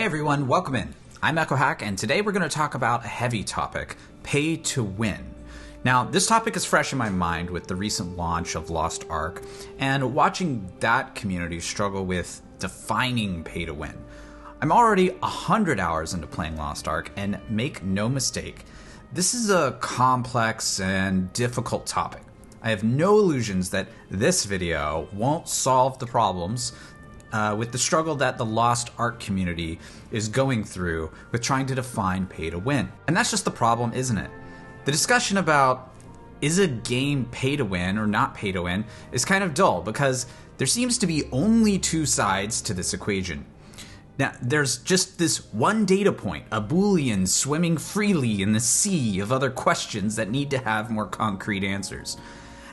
everyone, welcome in. I'm echohack, and today we're going to talk about a heavy topic, pay to win. Now, this topic is fresh in my mind with the recent launch of Lost Ark, and watching that community struggle with defining pay to win. I'm already 100 hours into playing Lost Ark, and make no mistake, this is a complex and difficult topic. I have no illusions that this video won't solve the problems with the struggle that the Lost Ark community is going through with trying to define pay to win. And that's just the problem, isn't it? The discussion about is a game pay to win or not pay to win is kind of dull because there seems to be only two sides to this equation. Now, there's just this one data point, a Boolean swimming freely in the sea of other questions that need to have more concrete answers.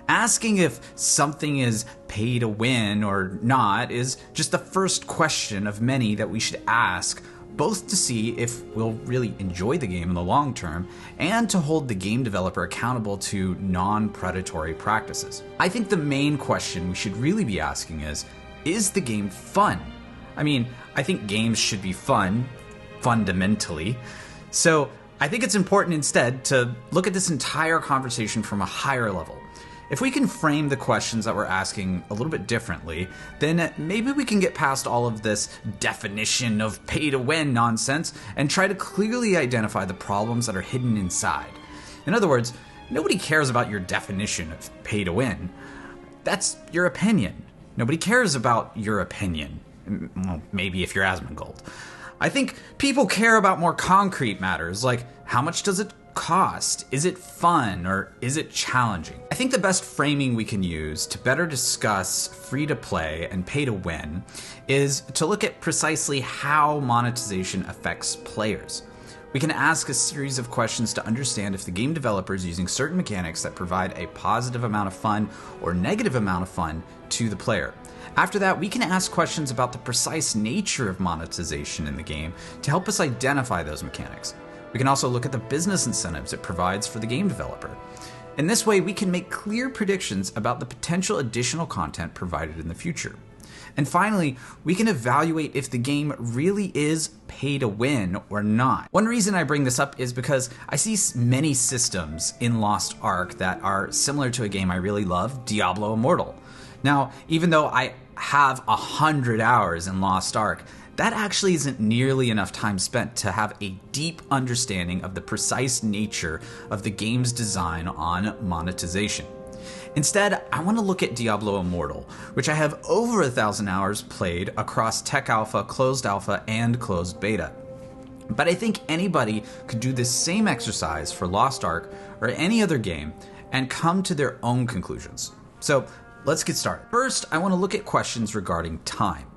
Asking if something is pay to win or not is just the first question of many that we should ask, both to see if we'll really enjoy the game in the long term and to hold the game developer accountable to non-predatory practices. I think the main question we should really be asking is the game fun? I mean, I think games should be fun, fundamentally. So I think it's important instead to look at this entire conversation from a higher level. If we can frame the questions that we're asking a little bit differently, then maybe we can get past all of this definition of pay to win nonsense and try to clearly identify the problems that are hidden inside. In other words, nobody cares about your definition of pay to win. That's your opinion. Nobody cares about your opinion. Well, maybe if you're Asmongold. I think people care about more concrete matters, like how much does it cost? Is it fun or is it challenging? I think the best framing we can use to better discuss free to play and pay to win is to look at precisely how monetization affects players. We can ask a series of questions to understand if the game developer is using certain mechanics that provide a positive amount of fun or negative amount of fun to the player. After that, we can ask questions about the precise nature of monetization in the game to help us identify those mechanics. We can also look at the business incentives it provides for the game developer. In this way, we can make clear predictions about the potential additional content provided in the future. And finally, we can evaluate if the game really is pay to win or not. One reason I bring this up is because I see many systems in Lost Ark that are similar to a game I really love, Diablo Immortal. Now, even though I have 100 hours in Lost Ark, that actually isn't nearly enough time spent to have a deep understanding of the precise nature of the game's design on monetization. Instead, I want to look at Diablo Immortal, which I have over 1,000 hours played across Tech Alpha, Closed Alpha, and Closed Beta. But I think anybody could do this same exercise for Lost Ark or any other game and come to their own conclusions. So let's get started. First, I want to look at questions regarding time.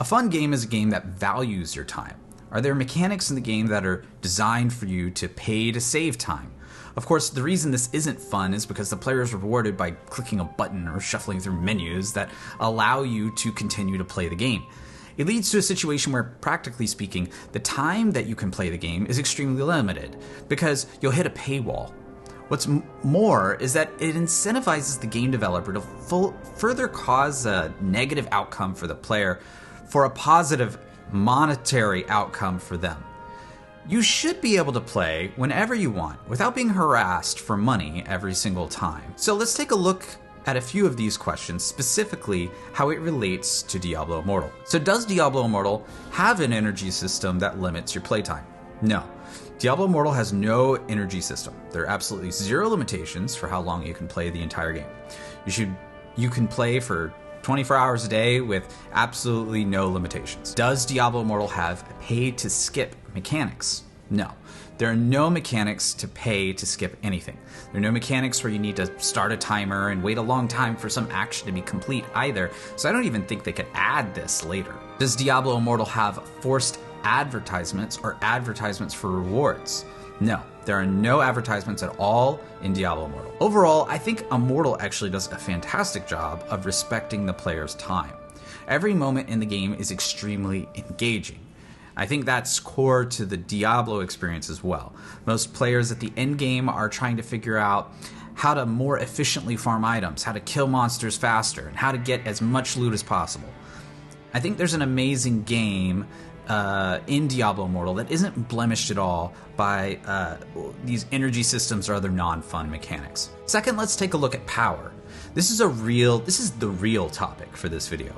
A fun game is a game that values your time. Are there mechanics in the game that are designed for you to pay to save time? Of course, the reason this isn't fun is because the player is rewarded by clicking a button or shuffling through menus that allow you to continue to play the game. It leads to a situation where, practically speaking, the time that you can play the game is extremely limited because you'll hit a paywall. What's more is that it incentivizes the game developer to further cause a negative outcome for the player for a positive monetary outcome for them. You should be able to play whenever you want without being harassed for money every single time. So let's take a look at a few of these questions, specifically how it relates to Diablo Immortal. So does Diablo Immortal have an energy system that limits your playtime? No. Diablo Immortal has no energy system. There are absolutely zero limitations for how long you can play the entire game. You can play for 24 hours a day with absolutely no limitations. Does Diablo Immortal have pay to skip mechanics? No. There are no mechanics to pay to skip anything. There are no mechanics where you need to start a timer and wait a long time for some action to be complete either, so I don't even think they could add this later. Does Diablo Immortal have forced advertisements or advertisements for rewards? No, there are no advertisements at all in Diablo Immortal. Overall, I think Immortal actually does a fantastic job of respecting the player's time. Every moment in the game is extremely engaging. I think that's core to the Diablo experience as well. Most players at the end game are trying to figure out how to more efficiently farm items, how to kill monsters faster, and how to get as much loot as possible. I think there's an amazing game in Diablo Immortal that isn't blemished at all by these energy systems or other non-fun mechanics. Second, let's take a look at power. This is the real topic for this video.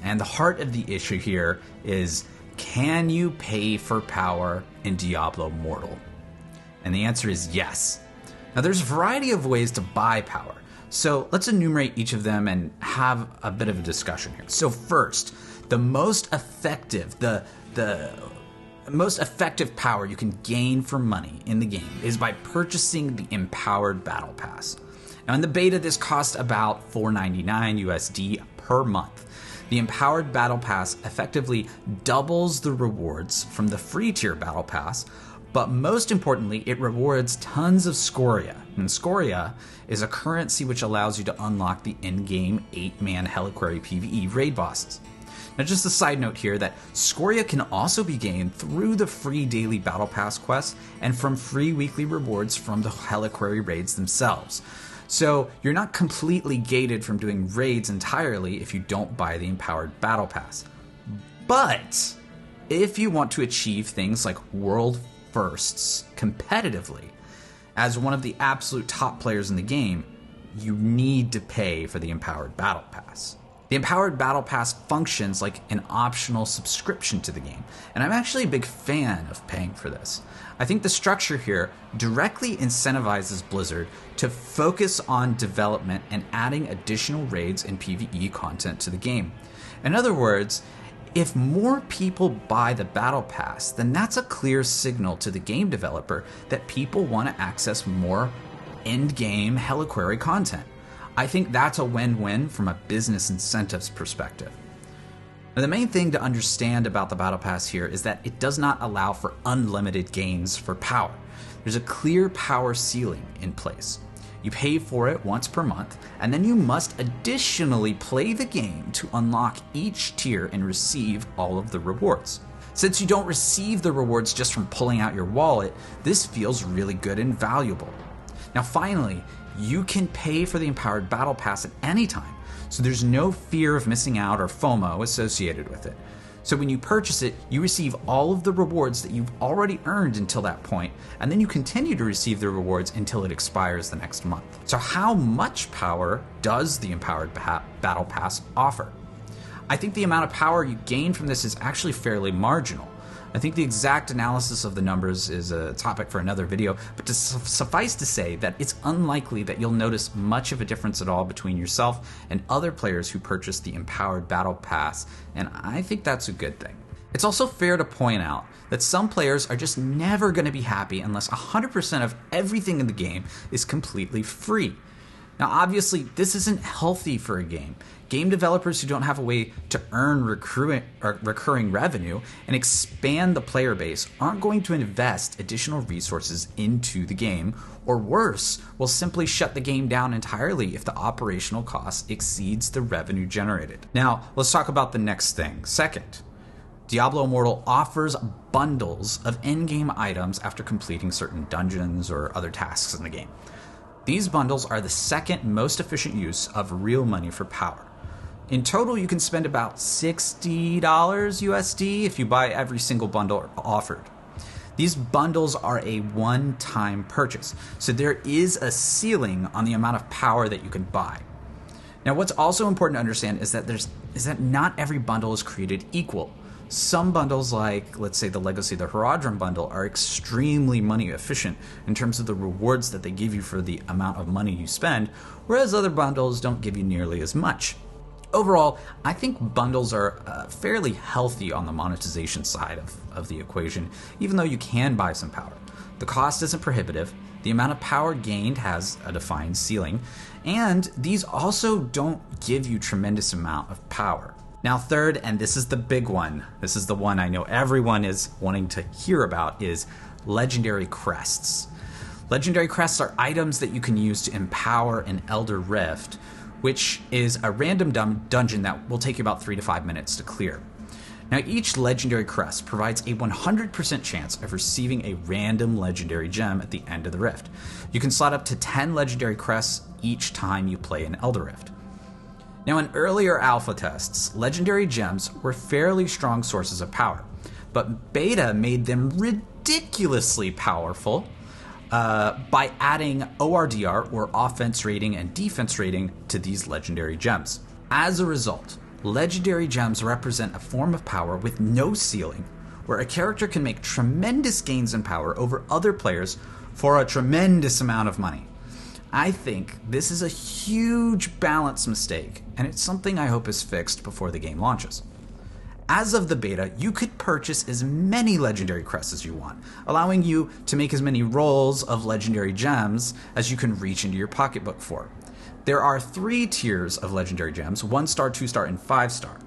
And the heart of the issue here is, can you pay for power in Diablo Immortal? And the answer is yes. Now there's a variety of ways to buy power. So let's enumerate each of them and have a bit of a discussion here. So first, the most effective power you can gain for money in the game is by purchasing the Empowered Battle Pass. Now in the beta, this costs about $4.99 USD per month. The Empowered Battle Pass effectively doubles the rewards from the free tier Battle Pass, but most importantly, it rewards tons of scoria. And scoria is a currency which allows you to unlock the in-game 8-man Heliquary PvE raid bosses. Now just a side note here that scoria can also be gained through the free daily Battle Pass quests and from free weekly rewards from the Heliquary raids themselves. So you're not completely gated from doing raids entirely if you don't buy the Empowered Battle Pass. But if you want to achieve things like world firsts competitively, as one of the absolute top players in the game, you need to pay for the Empowered Battle Pass. The Empowered Battle Pass functions like an optional subscription to the game, and I'm actually a big fan of paying for this. I think the structure here directly incentivizes Blizzard to focus on development and adding additional raids and PvE content to the game. In other words, if more people buy the Battle Pass, then that's a clear signal to the game developer that people want to access more end-game Heliquary content. I think that's a win-win from a business incentives perspective. Now, the main thing to understand about the Battle Pass here is that it does not allow for unlimited gains for power. There's a clear power ceiling in place. You pay for it once per month, and then you must additionally play the game to unlock each tier and receive all of the rewards. Since you don't receive the rewards just from pulling out your wallet, this feels really good and valuable. Now finally, you can pay for the Empowered Battle Pass at any time, so there's no fear of missing out or FOMO associated with it. So when you purchase it, you receive all of the rewards that you've already earned until that point, and then you continue to receive the rewards until it expires the next month. So how much power does the Empowered Battle Pass offer? I think the amount of power you gain from this is actually fairly marginal. I think the exact analysis of the numbers is a topic for another video, but to suffice to say that it's unlikely that you'll notice much of a difference at all between yourself and other players who purchase the Empowered Battle Pass, and I think that's a good thing. It's also fair to point out that some players are just never going to be happy unless 100% of everything in the game is completely free. Now obviously this isn't healthy for a game. Game developers who don't have a way to earn recurring revenue and expand the player base aren't going to invest additional resources into the game, or worse, will simply shut the game down entirely if the operational cost exceeds the revenue generated. Now let's talk about the next thing. Second, Diablo Immortal offers bundles of in-game items after completing certain dungeons or other tasks in the game. These bundles are the second most efficient use of real money for power. In total, you can spend about $60 USD if you buy every single bundle offered. These bundles are a one-time purchase, so there is a ceiling on the amount of power that you can buy. Now, what's also important to understand is that not every bundle is created equal. Some bundles, like let's say the Legacy of the Horadrim bundle, are extremely money efficient in terms of the rewards that they give you for the amount of money you spend, whereas other bundles don't give you nearly as much. Overall, I think bundles are fairly healthy on the monetization side of the equation, even though you can buy some power. The cost isn't prohibitive, the amount of power gained has a defined ceiling, and these also don't give you tremendous amount of power. Now third, and this is the big one, this is the one I know everyone is wanting to hear about, is Legendary Crests. Legendary Crests are items that you can use to empower an Elder Rift, which is a random dungeon that will take you about 3 to 5 minutes to clear. Now each Legendary Crest provides a 100% chance of receiving a random Legendary Gem at the end of the Rift. You can slot up to 10 Legendary Crests each time you play an Elder Rift. Now in earlier alpha tests, Legendary Gems were fairly strong sources of power, but beta made them ridiculously powerful by adding ORDR, or offense rating and defense rating, to these legendary gems. As a result, legendary gems represent a form of power with no ceiling, where a character can make tremendous gains in power over other players for a tremendous amount of money. I think this is a huge balance mistake, and it's something I hope is fixed before the game launches. As of the beta, you could purchase as many legendary crests as you want, allowing you to make as many rolls of legendary gems as you can reach into your pocketbook for. There are 3 tiers of legendary gems: 1-star, 2-star, and 5-star.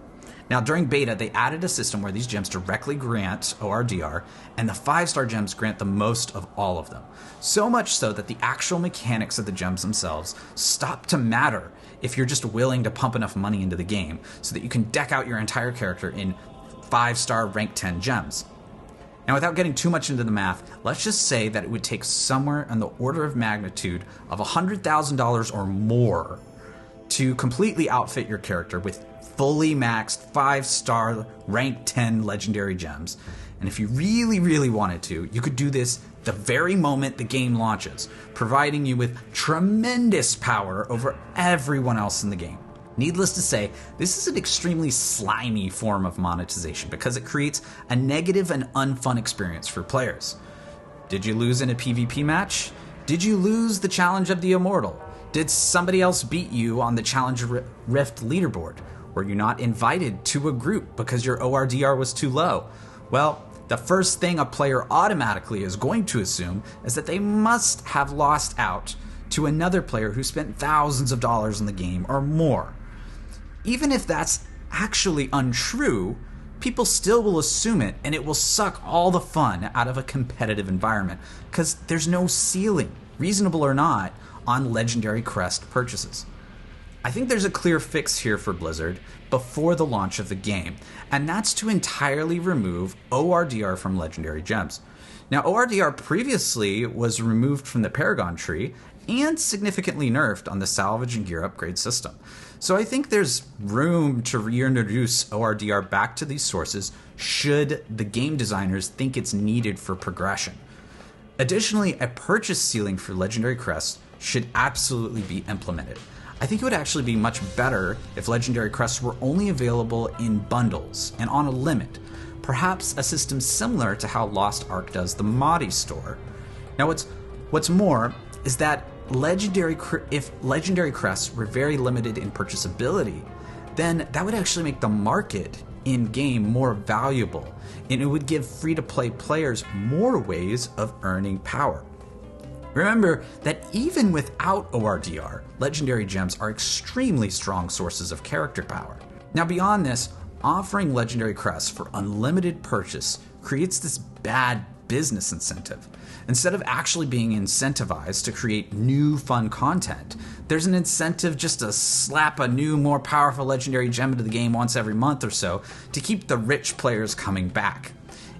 Now, during beta, they added a system where these gems directly grant ORDR, and the 5-star gems grant the most of all of them. So much so that the actual mechanics of the gems themselves stop to matter if you're just willing to pump enough money into the game so that you can deck out your entire character in 5-star rank 10 gems. Now, without getting too much into the math, let's just say that it would take somewhere in the order of magnitude of $100,000 or more to completely outfit your character with fully maxed 5-star rank 10 legendary gems. And if you really, really wanted to, you could do this the very moment the game launches, providing you with tremendous power over everyone else in the game. Needless to say, this is an extremely slimy form of monetization because it creates a negative and unfun experience for players. Did you lose in a PvP match? Did you lose the challenge of the Immortal? Did somebody else beat you on the Challenge Rift leaderboard? Were you not invited to a group because your ORDR was too low? Well, the first thing a player automatically is going to assume is that they must have lost out to another player who spent thousands of dollars in the game or more. Even if that's actually untrue, people still will assume it, and it will suck all the fun out of a competitive environment because there's no ceiling, reasonable or not, on legendary crest purchases. I think there's a clear fix here for Blizzard before the launch of the game, and that's to entirely remove ORDR from legendary gems. Now, ORDR previously was removed from the Paragon tree and significantly nerfed on the salvage and gear upgrade system. So I think there's room to reintroduce ORDR back to these sources should the game designers think it's needed for progression. Additionally, a purchase ceiling for legendary crests should absolutely be implemented. I think it would actually be much better if legendary crests were only available in bundles and on a limit, perhaps a system similar to how Lost Ark does the Modi store. Now, what's more is that if legendary crests were very limited in purchasability, then that would actually make the market in-game more valuable, and it would give free-to-play players more ways of earning power. Remember that even without ORDR, legendary gems are extremely strong sources of character power. Now, beyond this, offering legendary crests for unlimited purchase creates this bad business incentive. Instead of actually being incentivized to create new fun content, there's an incentive just to slap a new, more powerful legendary gem into the game once every month or so to keep the rich players coming back.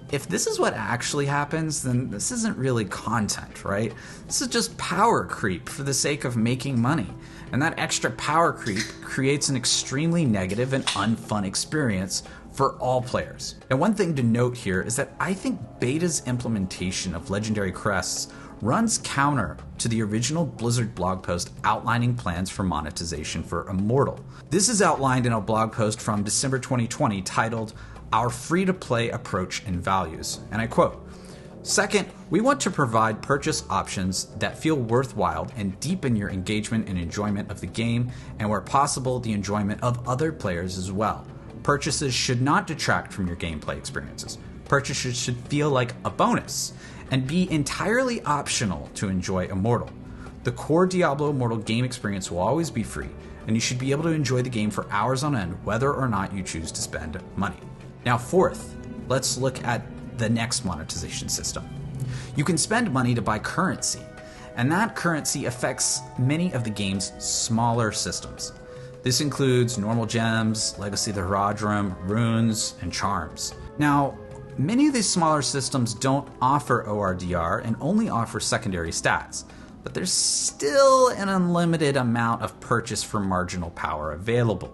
If this is what actually happens, then this isn't really content, right? This is just power creep for the sake of making money. And that extra power creep creates an extremely negative and unfun experience for all players. And one thing to note here is that I think beta's implementation of legendary crests runs counter to the original Blizzard blog post outlining plans for monetization for Immortal. This is outlined in a blog post from December 2020 titled Our Free-to-Play Approach and Values, and I quote, "Second, we want to provide purchase options that feel worthwhile and deepen your engagement and enjoyment of the game, and where possible, the enjoyment of other players as well. Purchases should not detract from your gameplay experiences. Purchases should feel like a bonus and be entirely optional to enjoy Immortal. The core Diablo Immortal game experience will always be free, and you should be able to enjoy the game for hours on end, whether or not you choose to spend money." Now, fourth, let's look at the next monetization system. You can spend money to buy currency, and that currency affects many of the game's smaller systems. This includes normal gems, Legacy of the Horadrim, runes, and charms. Now, many of these smaller systems don't offer ORDR and only offer secondary stats, but there's still an unlimited amount of purchase for marginal power available.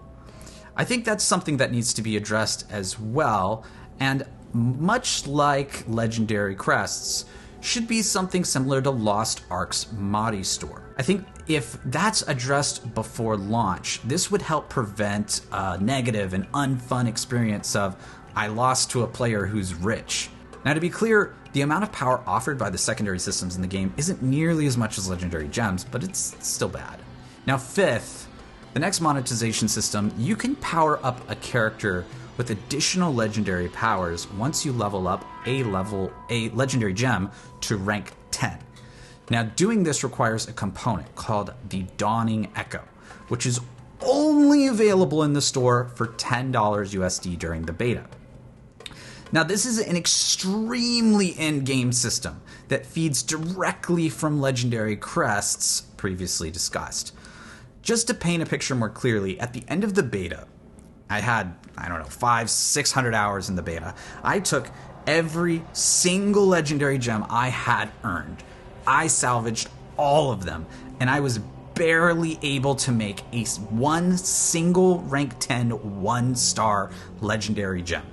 I think that's something that needs to be addressed as well, And much like Legendary Crests, should be something similar to Lost Ark's Modi store. I think if that's addressed before launch, this would help prevent a negative and unfun experience of, I lost to a player who's rich. Now, to be clear, the amount of power offered by the secondary systems in the game isn't nearly as much as Legendary Gems, but it's still bad. Now, fifth, the next monetization system, you can power up a character with additional legendary powers once you level up a legendary gem to rank 10. Now, doing this requires a component called the Dawning Echo, which is only available in the store for $10 USD during the beta. Now, this is an extremely in-game system that feeds directly from Legendary Crests previously discussed. Just to paint a picture more clearly, at the end of the beta, I had, 500-600 hours in the beta. I took every single legendary gem I had earned. I salvaged all of them, and I was barely able to make one single rank 10 1-star legendary gem.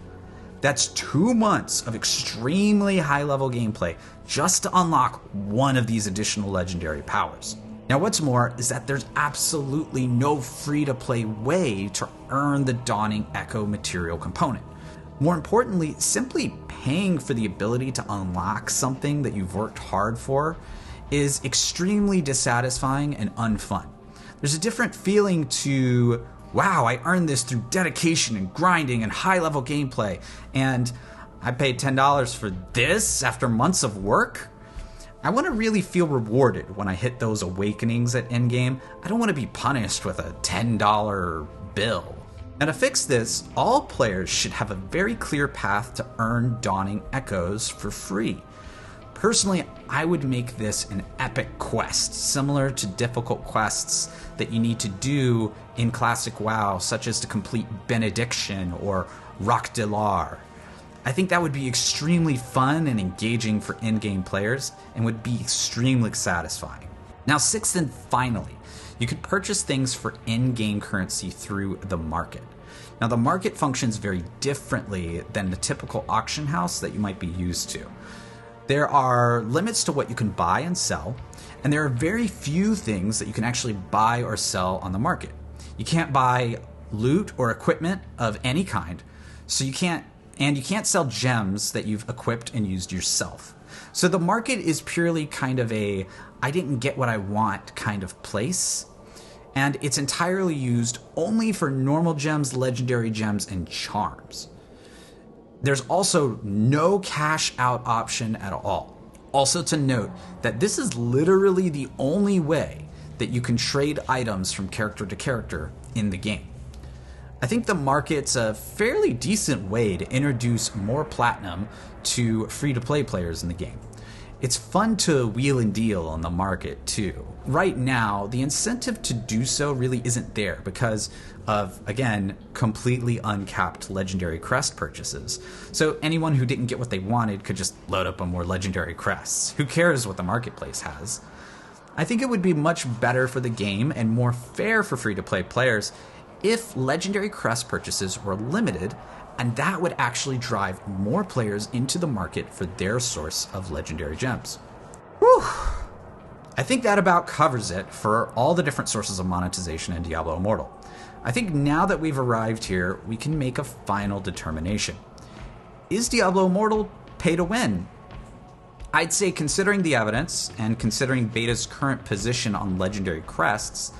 That's 2 months of extremely high-level gameplay just to unlock one of these additional legendary powers. Now, what's more is that there's absolutely no free-to-play way to earn the Dawning Echo material component. More importantly, simply paying for the ability to unlock something that you've worked hard for is extremely dissatisfying and unfun. There's a different feeling to, wow, I earned this through dedication and grinding and high-level gameplay, and I paid $10 for this after months of work? I want to really feel rewarded when I hit those awakenings at endgame. I don't want to be punished with a $10 bill. Now, to fix this, all players should have a very clear path to earn Dawning Echoes for free. Personally, I would make this an epic quest, similar to difficult quests that you need to do in classic WoW, such as to complete Benediction or Roc de Lar. I think that would be extremely fun and engaging for in-game players and would be extremely satisfying. Now, sixth and finally, you could purchase things for in-game currency through the market. Now, the market functions very differently than the typical auction house that you might be used to. There are limits to what you can buy and sell, and there are very few things that you can actually buy or sell on the market. You can't buy loot or equipment of any kind, so you can't sell gems that you've equipped and used yourself. So the market is purely kind of a I didn't get what I want kind of place, and it's entirely used only for normal gems, legendary gems, and charms. There's also no cash out option at all. Also to note that this is literally the only way that you can trade items from character to character in the game. I think the market's a fairly decent way to introduce more platinum to free-to-play players in the game. It's fun to wheel and deal on the market too. Right now, the incentive to do so really isn't there because of, again, completely uncapped Legendary Crest purchases. So anyone who didn't get what they wanted could just load up on more Legendary Crests. Who cares what the marketplace has? I think it would be much better for the game and more fair for free-to-play players if Legendary Crest purchases were limited, and that would actually drive more players into the market for their source of legendary gems. Whew! I think that about covers it for all the different sources of monetization in Diablo Immortal. I think now that we've arrived here, we can make a final determination. Is Diablo Immortal pay to win? I'd say, considering the evidence and considering Beta's current position on Legendary Crests,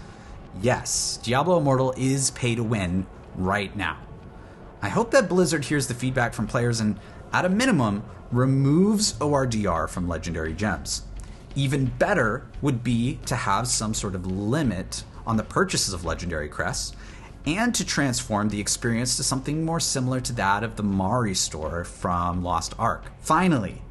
yes, Diablo Immortal is pay to win right now. I hope that Blizzard hears the feedback from players and, at a minimum, removes ORDR from Legendary Gems. Even better would be to have some sort of limit on the purchases of Legendary Crests and to transform the experience to something more similar to that of the Mari store from Lost Ark. Finally,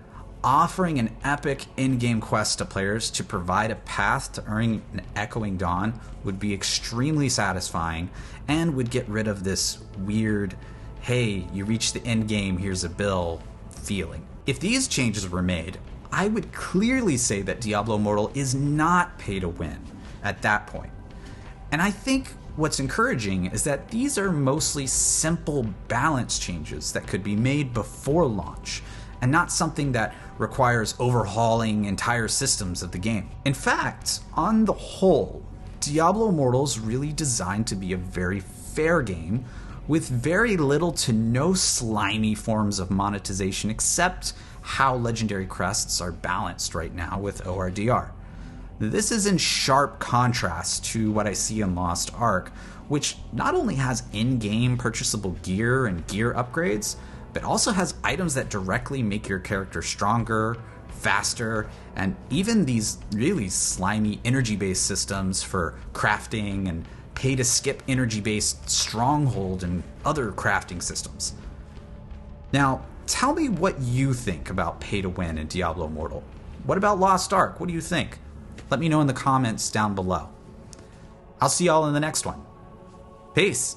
offering an epic in-game quest to players to provide a path to earning an Echoing Dawn would be extremely satisfying and would get rid of this weird, hey, you reached the end game, here's a bill feeling. If these changes were made, I would clearly say that Diablo Immortal is not pay to win at that point. And I think what's encouraging is that these are mostly simple balance changes that could be made before launch, and not something that requires overhauling entire systems of the game. In fact, on the whole, Diablo Immortal is really designed to be a very fair game with very little to no slimy forms of monetization except how legendary crests are balanced right now with ORDR. This is in sharp contrast to what I see in Lost Ark, which not only has in-game purchasable gear and gear upgrades, but also has items that directly make your character stronger, faster, and even these really slimy energy-based systems for crafting and pay-to-skip energy-based stronghold and other crafting systems. Now, tell me what you think about pay-to-win in Diablo Immortal. What about Lost Ark? What do you think? Let me know in the comments down below. I'll see y'all in the next one. Peace.